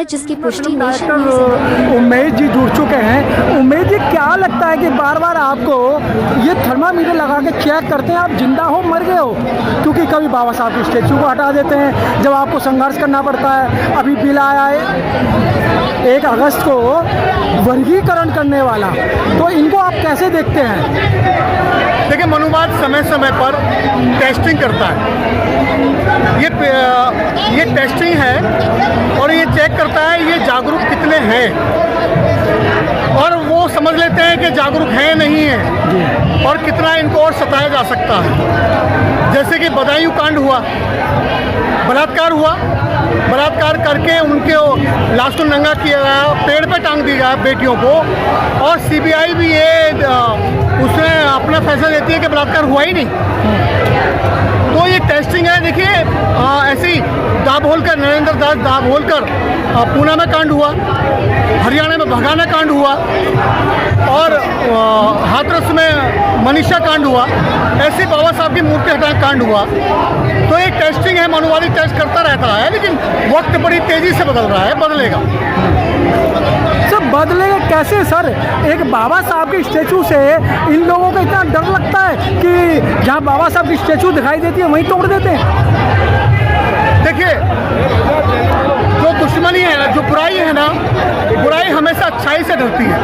है, जिसकी पुष्टि नेशन न्यूज़ ने उमेश जी जुड़ चुके हैं। उमेश जी, क्या लगता है कि बार बार आपको ये थर्मामीटर लगा के चेक करते हैं आप जिंदा हो मर गए हो? क्योंकि कभी बाबा साहब के स्टैचू को हटा देते हैं जब आपको संघर्ष करना पड़ता है। अभी बिल आया है 1 अगस्त को वर्गीकरण करने वाला, तो इनको आप कैसे देखते हैं? देखिए, मनुवाद समय समय पर टेस्टिंग करता है। ये टेस्टिंग है और ये चेक करता है ये जागरूक कितने हैं, और वो समझ लेते हैं कि जागरूक हैं नहीं है और कितना इनको और सताया जा सकता है। जैसे कि बदायूं कांड हुआ, बलात्कार हुआ, बलात्कार करके उनके लाश को नंगा किया गया, पेड़ पे टांग दिया गया बेटियों को, और सीबीआई भी उसने अपना फैसला देती है कि बलात्कार हुआ ही नहीं। तो ये टेस्टिंग है। देखिए, ऐसे ही दाभोलकर, नरेंद्र दास दाभोलकर, पूना में कांड हुआ, हरियाणा में भगाना कांड हुआ, और हाथरस में मनीषा कांड हुआ, ऐसे बाबा साहब की मूर्ति हटाने कांड हुआ। तो ये टेस्टिंग है, मनुवादी टेस्ट करता रहता है, लेकिन वक्त बड़ी तेज़ी से बदल रहा है, बदलेगा। सर, बदलेगा कैसे सर? एक बाबा साहब के स्टैचू से इन लोगों को इतना डर लगता है कि जहाँ बाबा साहब की स्टैचू दिखाई देती है वहीं तोड़ देते हैं। देखिए, जो दुश्मनी है ना, जो बुराई है ना, बुराई हमेशा अच्छाई से डरती है,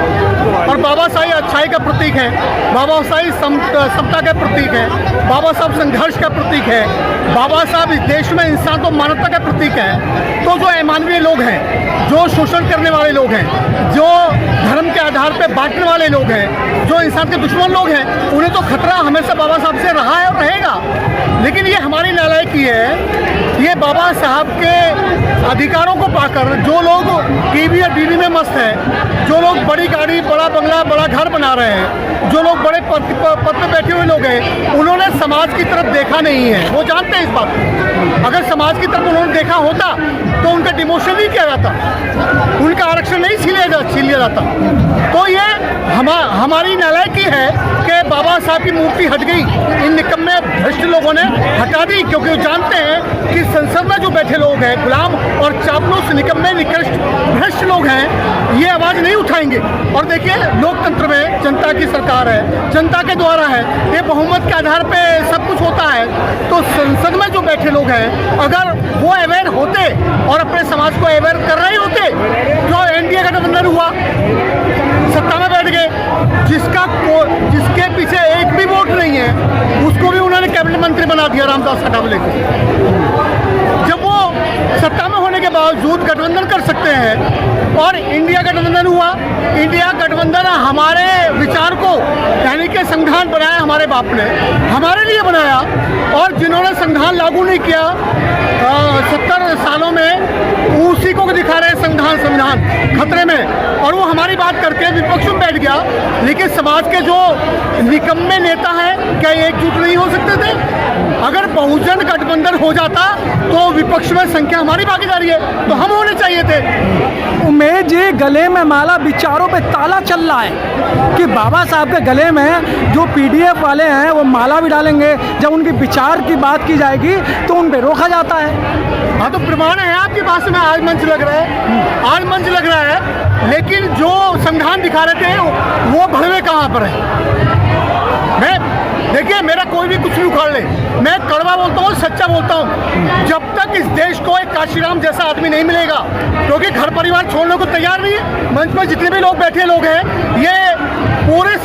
और बाबा साहब अच्छाई का प्रतीक है, बाबा साहब समता का प्रतीक है, बाबा साहब संघर्ष का प्रतीक है, बाबा साहब इस देश में इंसान को मानवता का प्रतीक है। तो जो अमानवीय लोग हैं, जो शोषण करने वाले लोग हैं, जो धर्म के आधार पर बांटने वाले लोग हैं, जो इंसान के दुश्मन लोग हैं, उन्हें तो खतरा हमेशा बाबा साहब से रहा है और रहेगा। लेकिन ये हमारी नालायकी है, ये बाबा साहब के अधिकारों को पाकर जो लोग टीवी या टीवी में मस्त हैं, जो लोग बड़ी गाड़ी, बड़ा बंगला, बड़ा घर बना रहे हैं, जो लोग बड़े पद पे बैठे हुए लोग हैं, उन्होंने समाज की तरफ देखा नहीं है। वो जानते हैं इस बात को। अगर समाज की तरफ उन्होंने देखा होता तो उनका डिमोशन नहीं किया जाता, उनका आरक्षण नहीं छीन लिया जाता। तो ये हमारी नालायकी है कि बाबा साहब की मूर्ति हट गई, इन निकम्मे भ्रष्ट लोगों ने हटा दी, क्योंकि वो जानते हैं कि संसद में जो बैठे लोग हैं, गुलाम और चापलूस, निकम्मे, निकृष्ट, भ्रष्ट लोग हैं, ये आवाज़ नहीं उठाएंगे। और देखिए, लोकतंत्र में जनता की सरकार है, जनता के द्वारा है, ये बहुमत के आधार पे सब कुछ होता है। तो संसद में जो बैठे लोग हैं, अगर वो अवेयर होते और अपने समाज को अवेयर कर रहे होते, जो एनडीए गठबंधन हुआ, सत्ता में बैठ गए, जिसके पीछे एक भी वोट नहीं है, उसको भी उन्होंने कैबिनेट मंत्री बना दिया, रामदास अठावले को। जब वो सत्ता में होने के बावजूद गठबंधन कर सकते हैं, और इंडिया गठबंधन हुआ, इंडिया गठबंधन हमारे विचार को, यानी कि संविधान बनाया हमारे बाप ने, हमारे लिए बनाया, और जिन्होंने संविधान लागू नहीं किया 70 सालों में, उसी को दिखा रहे संविधान खतरे में, और वो हमारी बात करके विपक्ष में बैठ गया। लेकिन समाज के जो निकम्मे नेता हैं, क्या एकजुट नहीं हो सकते थे? अगर बहुजन गठबंधन हो जाता तो विपक्ष में संख्या हमारी भागीदारी है, तो हम होने चाहिए थे। उमेश जी, गले में माला, विचारों पे ताला चल रहा है कि बाबा साहब के गले में जो पीडीएफ वाले हैं वो माला भी डालेंगे, जब उनके विचार की बात की जाएगी तो उन पे रोका जाता है। हाँ, तो प्रमाण है आपके पास में, आज मंच लग रहा है, लेकिन जो संविधान दिखा रहे थे वो भड़वे कहाँ पर है? देखिए, मेरा कोई भी कुछ भी उखाड़ ले, मैं कड़वा बोलता हूँ, सच्चा बोलता हूँ। जब तक इस देश को एक काशीराम जैसा आदमी नहीं मिलेगा, क्योंकि घर परिवार छोड़ने को तैयार नहीं है। मंच में जितने भी लोग बैठे लोग हैं, ये पूरे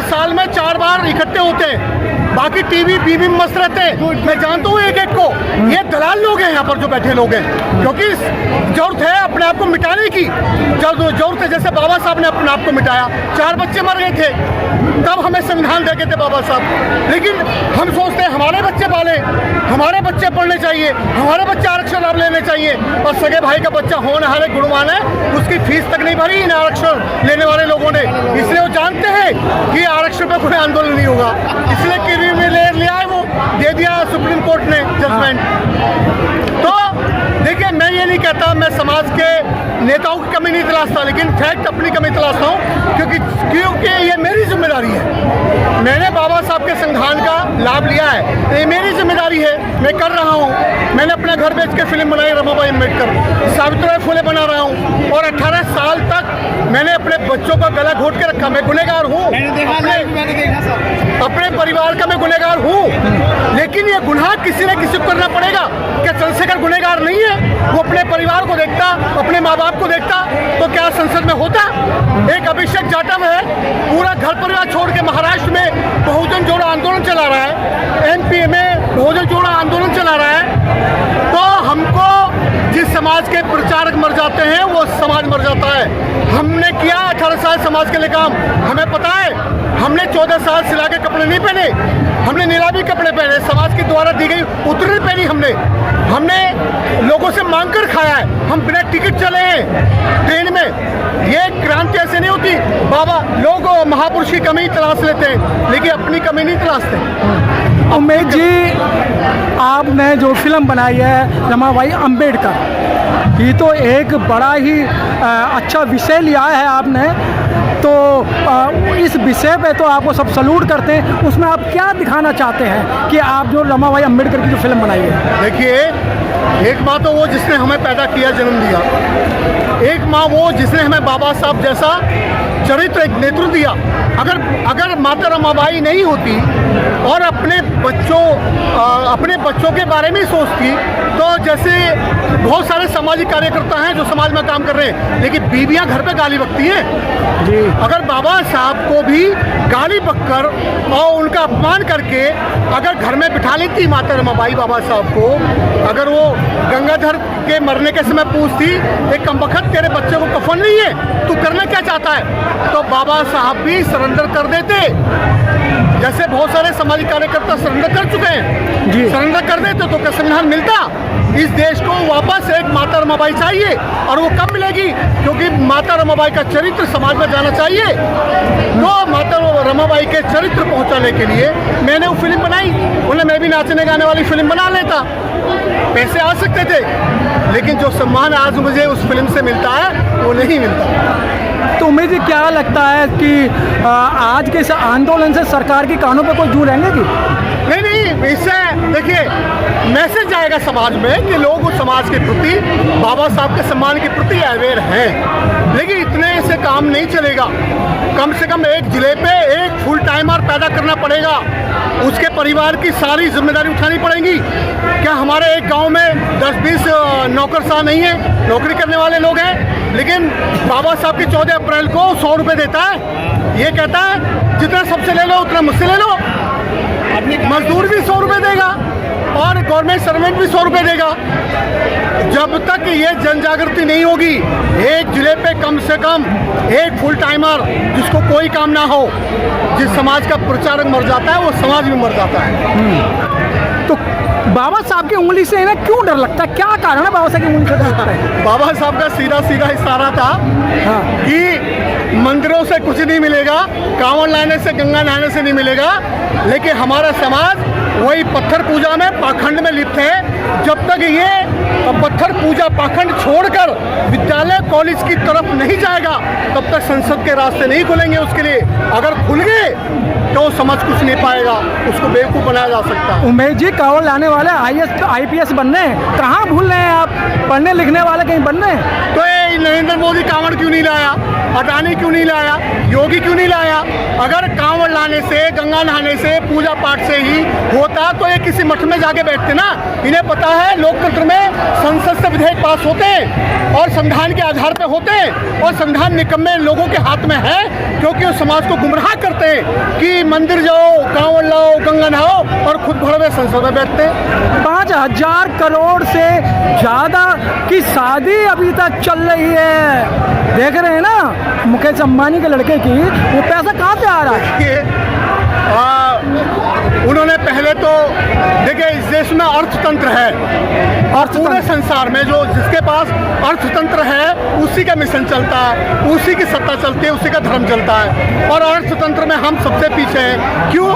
साल में 4 बार इकट्ठे होते हैं, बाकी टीवी बीवी में मस्त रहते हैं। मैं जानता हूँ एक को, ये दलाल लोग हैं यहाँ पर जो बैठे लोग हैं, क्योंकि जरूरत है अपने आप को मिटाने की, जरूरत है। जैसे बाबा साहब ने अपने आप को मिटाया, 4 बच्चे मर गए थे, तब हमें संविधान दे के थे बाबा साहब। लेकिन हम सोचते हैं हमारे बच्चे पाले, हमारे बच्चे पढ़ने चाहिए, हमारे बच्चे आरक्षण लाभ लेने चाहिए, और सगे भाई का बच्चा होनहार गुणवान है, उसकी फीस तक नहीं भरी इन आरक्षण लेने वाले लोगों ने। इसलिए वो जानते हैं कि आरक्षण पर कोई आंदोलन नहीं होगा, इसलिए किरी में ले लिया है, वो दे दिया सुप्रीम कोर्ट ने जजमेंट। तो देखिए, मैं ये नहीं कहता मैं समाज के नेताओं की कमी नहीं तलाशता, लेकिन फैक्ट अपनी कमी तलाशता हूँ, क्योंकि ये मेरी जिम्मेदारी है। मैंने बाबा साहब के संविधान का लाभ लिया है, ये मेरी जिम्मेदारी है, मैं कर रहा हूँ। मैंने अपना घर बेच के फिल्म बनाई रमाबाई अम्बेडकर, सावित्रीबाई फुले बना रहा हूँ, और 18 साल तक मैंने अपने बच्चों का गला घोट के रखा। मैं गुनहगार हूँ, अपने परिवार का मैं गुनहगार हूँ, लेकिन ये गुनाह किसी न किसी को करना पड़ेगा। क्या चंद्रशेखर गुनहगार नहीं है? वो अपने परिवार को देखता, अपने माँ बाप को देखता, तो क्या संसद में होता? एक अभिषेक जाटव है, पूरा घर परिवार छोड़ के महाराष्ट्र में बहुजन जोड़ो आंदोलन चला रहा है, एमपी में बहुजन जोड़ो आंदोलन चला रहा है। तो हमको जिस समाज के प्रचारक मर जाते हैं वो समाज मर जाता है। हमने किया 18 साल समाज के लिए काम, हमें पता है। हमने 14 साल सिला के कपड़े नहीं पहने, हमने नीलामी कपड़े पहने, समाज के द्वारा दी गई उतरनी पहनी हमने लोगों से मांग कर खाया है। हम बिना टिकट चले हैं ट्रेन में। ये क्रांति ऐसे नहीं होती। बाबा लोग महापुरुष की कमी तलाश लेते हैं, लेकिन अपनी कमी नहीं तलाशते। उमेश जी, आपने जो फिल्म बनाई है रमाबाई अम्बेडकर, ये तो एक बड़ा ही अच्छा विषय लिया है आपने, तो इस विषय पे तो आपको सब सलूट करते हैं। उसमें आप क्या दिखाना चाहते हैं कि आप जो रमाबाई अम्बेडकर की जो फिल्म बनाई है? देखिए, एक माँ तो वो जिसने हमें पैदा किया, जन्म दिया, एक माँ वो जिसने हमें बाबा साहब जैसा चरित्र, एक नेतृत्व दिया। अगर माता रमाबाई नहीं होती और अपने बच्चों के बारे में सोचती, तो जैसे बहुत सारे सामाजिक कार्यकर्ता हैं जो समाज में काम कर रहे हैं, लेकिन बीवियां घर पे गाली बकती हैं जी। अगर बाबा साहब को भी गाली बककर और उनका अपमान करके अगर घर में बिठा लेती माता रमाबाई बाबा साहब को, अगर वो गंगाधर के मरने के समय पूछती, एक कमबख्त तेरे बच्चे को कफन नहीं है, तू करना क्या चाहता है, तो बाबा साहब भी सरेंडर कर देते। जैसे बहुत सारे सामाजिक कार्यकर्ता सरेंडर कर चुके हैं जी, सरेंडर कर देते तो क्या संविधान मिलता? इस देश को वापस एक माता रमाबाई चाहिए, और वो कब मिलेगी? क्योंकि माता रमाबाई का चरित्र समाज में जाना चाहिए। तो माता रमाबाई के चरित्र पहुंचाने के लिए मैंने वो फिल्म बनाई। बोले मैं भी नाचने गाने वाली फिल्म बना लेता, पैसे आ सकते थे, लेकिन जो सम्मान आज मुझे उस फिल्म से मिलता है वो नहीं मिलता। तो उमेश जी, क्या लगता है कि आज के इस आंदोलन से सरकार के कानों पर कोई जू रहेंगे कि नहीं? इससे देखिए मैसेज जाएगा समाज में कि लोग उस समाज के प्रति, बाबा साहब के सम्मान के प्रति अवेयर हैं, लेकिन इतने से काम नहीं चलेगा। कम से कम एक जिले पे एक फुल टाइमर पैदा करना पड़ेगा, उसके परिवार की सारी जिम्मेदारी उठानी पड़ेगी। क्या हमारे एक गांव में 10-20 नौकरशाह नहीं है, नौकरी करने वाले लोग हैं, लेकिन बाबा साहब की 14 अप्रैल को 100 रुपये देता है, ये कहता है जितना सबसे ले लो उतना मुझसे ले लो। मजदूर भी 100 रुपये देगा और गवर्नमेंट सर्वेंट भी 100 रुपये देगा। जब तक ये जन जागृति नहीं होगी, एक जिले पे कम से कम एक फुल टाइमर जिसको कोई काम ना हो, जिस समाज का प्रचारक मर जाता है वो समाज भी मर जाता है। तो बाबा साहब की उंगली से इन्हें क्यों डर लगता है? क्या कारण है बाबा साहब की उंगली से डर लगता है? बाबा साहब का सीधा सीधा इशारा था कि मंदिरों से कुछ नहीं मिलेगा, कांवड़ लाने से, गंगा नहाने से नहीं मिलेगा, लेकिन हमारा समाज वही पत्थर पूजा में, पाखंड में लिप्त है। जब तक ये पत्थर पूजा पाखंड छोड़कर विद्यालय कॉलेज की तरफ नहीं जाएगा, तब तक संसद के रास्ते नहीं खुलेंगे उसके लिए। अगर खुल गए तो समझ कुछ नहीं पाएगा, उसको बेवकूफ़ बनाया जा सकता है। उमेश जी, कांवड़ लाने वाले IPS बनने, कहाँ भूल रहे हैं आप? पढ़ने लिखने वाले कहीं बनने? तो ये नरेंद्र मोदी कांवड़ क्यों नहीं लाया, अडानी क्यों नहीं लाया, योगी क्यों नहीं लाया? अगर कांवड़ लाने से, गंगा नहाने से, पूजा पाठ से ही होता तो ये किसी मठ में जाके बैठते ना। इन्हें पता है लोकतंत्र में संसद से विधेयक पास होते हैं और संविधान के आधार पर होते हैं, और संविधान निकम्मे लोगों के हाथ में है, क्योंकि वो समाज को गुमराह करते हैं कि मंदिर जाओ, कांवड़ लाओ, गंगा नहाओ, और खुद भर में संसद में बैठते हैं। 5000 करोड़ से ज़्यादा की शादी अभी तक चल रही है, देख रहे हैं ना? मुकेश अंबानी के लड़के की, वो पैसा कहाँ से आ रहा है? उन्होंने पहले तो देखिए, इस देश में अर्थतंत्र है, और पूरे संसार में जो जिसके पास अर्थतंत्र है उसी का मिशन चलता है, उसी की सत्ता चलती है, उसी का धर्म चलता है, और अर्थतंत्र में हम सबसे पीछे हैं। क्यों?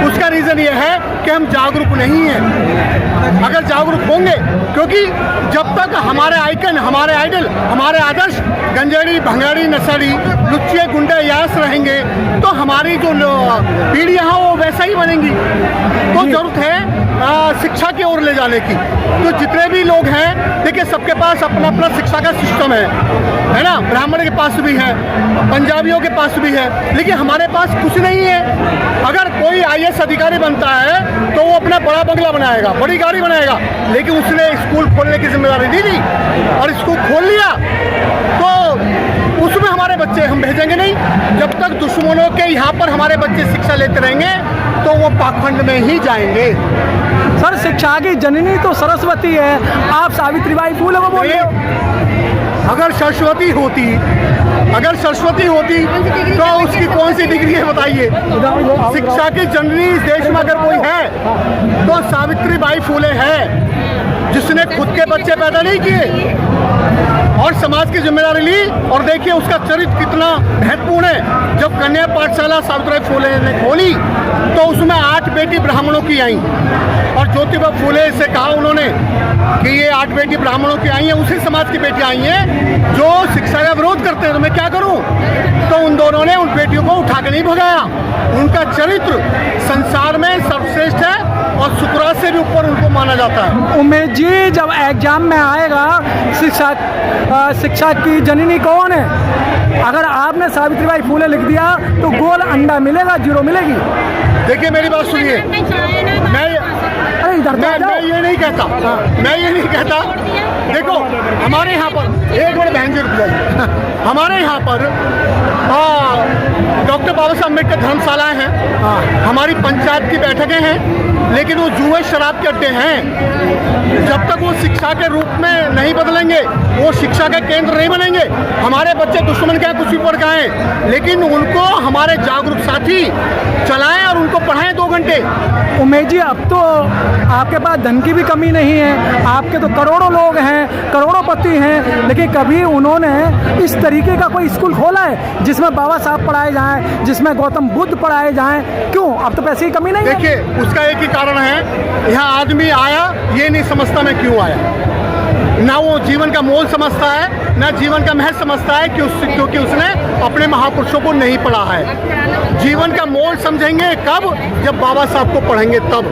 उसका रीज़न रीज़न ये है कि हम जागरूक नहीं हैं। अगर जागरूक होंगे, क्योंकि जब तक हमारे आइकन, हमारे आइडल, हमारे आदर्श गंजेड़ी, भंगाड़ी, नशेड़ी, लुच्चे, गुंडे, यास रहेंगे तो हमारी जो पीढ़ियाँ हैं वो वैसा ही बनेंगी। तो ज़रूरत है शिक्षा की ओर ले जाने की। तो जितने भी लोग हैं, देखिए सबके पास अपना अपना शिक्षा का सिस्टम है ना। ब्राह्मण के पास भी है, पंजाबियों के पास भी है, लेकिन हमारे पास कुछ नहीं है। अगर कोई IAS अधिकारी बनता है तो वो अपना बड़ा बंगला बनाएगा, बड़ी गाड़ी बनाएगा, लेकिन उसने स्कूल खोलने की जिम्मेदारी नहीं ली और स्कूल खोल लिया तो उसमें हमारे बच्चे हम भेजेंगे नहीं। जब तक दुश्मनों के यहाँ पर हमारे बच्चे शिक्षा लेते रहेंगे तो वो पाखंड में ही जाएंगे। सर, शिक्षा की जननी तो सरस्वती है, आप सावित्रीबाई फूले को बोल रहे हो। अगर सरस्वती होती तो उसकी कौन सी डिग्री है बताइए। शिक्षा की जननी इस देश में अगर कोई है तो सावित्रीबाई फूले है, जिसने खुद के बच्चे पैदा नहीं किए और समाज की जिम्मेदारी ली। और देखिए उसका चरित्र कितना महत्वपूर्ण है। जब कन्या पाठशाला सावित्रीबाई फूले ने खोली तो उसमें 8 बेटी ब्राह्मणों की आई और ज्योतिबा फूले से कहा उन्होंने कि ये 8 बेटी ब्राह्मणों की आई हैं, उसी समाज की बेटी आई हैं जो शिक्षा का विरोध करते हैं, तो मैं क्या करूं। तो उन दोनों ने उन बेटियों को उठा के नहीं भगाया। उनका चरित्र संसार में सर्वश्रेष्ठ है और शुक्राचार्य से भी ऊपर उनको माना जाता है। उमेश जी, जब एग्जाम में आएगा शिक्षा की जननी कौन है, अगर आपने सावित्रीबाई फूले लिख दिया तो गोल अंडा मिलेगा, 0 मिलेगी। देखिए मेरी बात सुनिए, मैं ये नहीं कहता, देखो हमारे यहाँ पर एक मिनट बहन जी रुक जाइए। हमारे यहाँ पर डॉक्टर बाबा साहब अम्बेडकर धर्मशालाएं हैं, हमारी पंचायत की बैठकें हैं, लेकिन वो जुए शराब के अड्डे हैं। जब तक वो शिक्षा के रूप में नहीं बदलेंगे, वो शिक्षा के केंद्र नहीं बनेंगे। हमारे बच्चे दुश्मन के यहाँ कुछ भी पढ़ गए, लेकिन उनको हमारे जागरूक साथी चलाएं और उनको पढ़ाएं 2 घंटे। उमेश जी, अब तो आपके पास धन की भी कमी नहीं है, आपके तो करोड़ों लोग हैं, करोड़ोंपति हैं, लेकिन कभी उन्होंने इस तरीके का कोई स्कूल खोला है जिसमें बाबा साहब पढ़ाए जाएं, जिसमें गौतम बुद्ध पढ़ाए जाएं? क्यों? अब तो पैसे की कमी नहीं है। देखिए उसका एक ही कारण है, यहाँ आदमी आया ये नहीं समझता मैं क्यों आया। ना वो जीवन का मोल समझता है, ना जीवन का महत्व समझता है क्योंकि उसने अपने महापुरुषों को नहीं पढ़ा है। जीवन का मोल समझेंगे कब? जब बाबा साहब को पढ़ेंगे तब।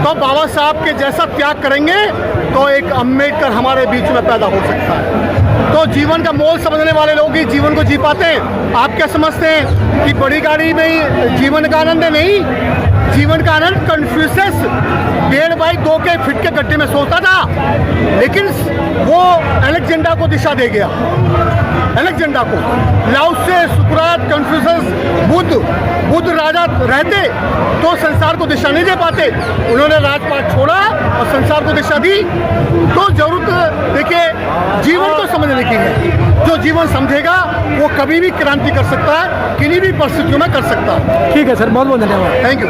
तो बाबा साहब के जैसा त्याग करेंगे तो एक अम्बेडकर हमारे बीच में पैदा हो सकता है। तो जीवन का मोल समझने वाले लोग ही जीवन को जी पाते हैं। आप क्या समझते हैं कि बड़ी गाड़ी में ही जीवन का आनंद है? नहीं, जीवन का आनंद कन्फ्यूशियस 1.5 बाई 2 के फिट के गड्ढे में सोता था, लेकिन वो अलेक्जेंडर को दिशा दे गया। अलेक्जेंडर को, लाओत्से से सुकरात, कन्फ्यूशियस, बुद्ध राजा रहते तो संसार को दिशा नहीं दे पाते। उन्होंने राजपाट छोड़ा और संसार को दिशा दी। तो जरूरत देखिए जीवन को समझने की है। जो जीवन समझेगा वो कभी भी क्रांति कर सकता है, किन्हीं भी परिस्थितियों में कर सकता है। ठीक है सर, बहुत बहुत धन्यवाद। Thank you.